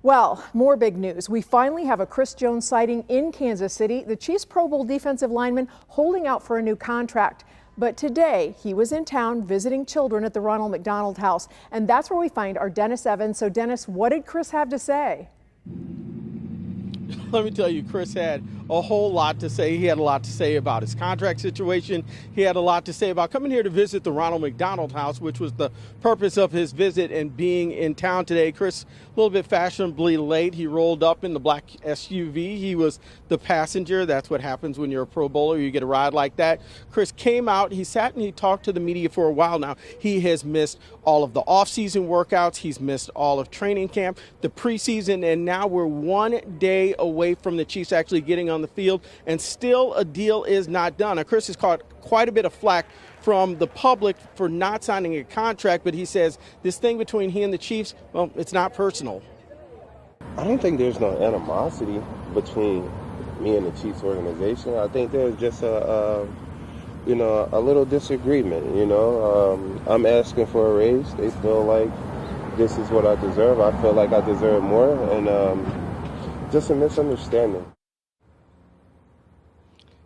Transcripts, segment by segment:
Well, more big news. We finally have a Chris Jones sighting in Kansas City. The Chiefs Pro Bowl defensive lineman holding out for a new contract. But today he was in town visiting children at the Ronald McDonald House. And that's where we find our Dennis Evans. So Dennis, what did Chris have to say? Let me tell you, Chris had a whole lot to say. He had a lot to say about his contract situation. He had a lot to say about coming here to visit the Ronald McDonald House, which was the purpose of his visit and being in town today. Chris, a little bit fashionably late. He rolled up in the black SUV. He was the passenger. That's what happens when you're a Pro Bowler. You get a ride like that. Chris came out. He sat and he talked to the media for a while now. He has missed all of the off-season workouts. He's missed all of training camp, the preseason, and now we're 1 day away from the Chiefs actually getting on the field, and still a deal is not done. Now, Chris has caught quite a bit of flack from the public for not signing a contract, but he says this thing between he and the Chiefs, well, it's not personal. I don't think there's no animosity between me and the Chiefs organization. I think there's just a little disagreement. I'm asking for a raise. They feel like this is what I deserve. I feel like I deserve more, and just a misunderstanding.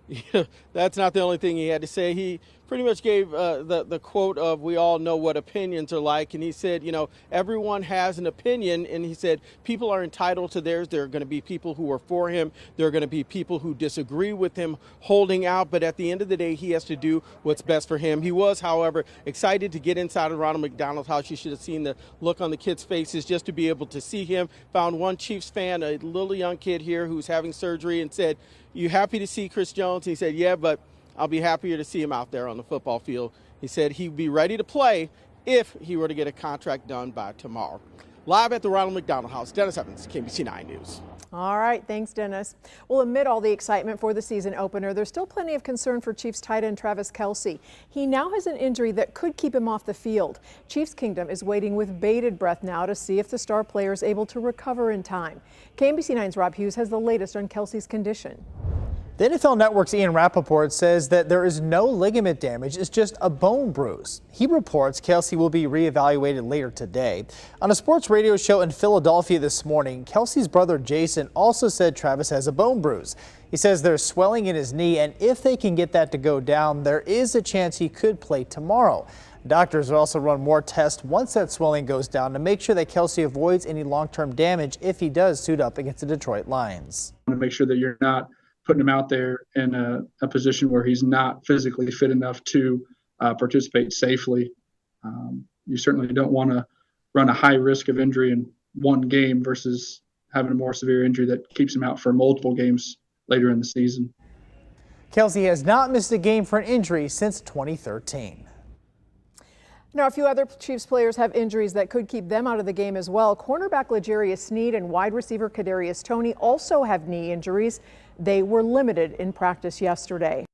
Yeah, that's not the only thing he had to say. He pretty much gave the quote of, "We all know what opinions are like," and he said, everyone has an opinion, and he said people are entitled to theirs. There are going to be people who are for him. There are going to be people who disagree with him holding out, but at the end of the day, he has to do what's best for him. He was, however, excited to get inside of Ronald McDonald House. You should have seen the look on the kids' faces just to be able to see him. Found one Chiefs fan, a little young kid here who's having surgery, and said, "You happy to see Chris Jones?" He said, "Yeah, but I'll be happier to see him out there on the football field." He said he'd be ready to play if he were to get a contract done by tomorrow. Live at the Ronald McDonald House, Dennis Evans, KMBC 9 News. All right, thanks, Dennis. Well, amid all the excitement for the season opener, there's still plenty of concern for Chiefs tight end Travis Kelce. He now has an injury that could keep him off the field. Chiefs Kingdom is waiting with bated breath now to see if the star player is able to recover in time. KMBC 9's Rob Hughes has the latest on Kelce's condition. The NFL Network's Ian Rappaport says that there is no ligament damage, it's just a bone bruise. He reports Kelce will be reevaluated later today. On a sports radio show in Philadelphia this morning, Kelce's brother Jason also said Travis has a bone bruise. He says there's swelling in his knee, and if they can get that to go down, there is a chance he could play tomorrow. Doctors will also run more tests once that swelling goes down to make sure that Kelce avoids any long-term damage if he does suit up against the Detroit Lions. To make sure that you're not putting him out there in a position where he's not physically fit enough to participate safely. You certainly don't want to run a high risk of injury in one game versus having a more severe injury that keeps him out for multiple games later in the season. Kelce has not missed a game for an injury since 2013. Now, a few other Chiefs players have injuries that could keep them out of the game as well. Cornerback L'Jarius Sneed and wide receiver Kadarius Toney also have knee injuries. They were limited in practice yesterday.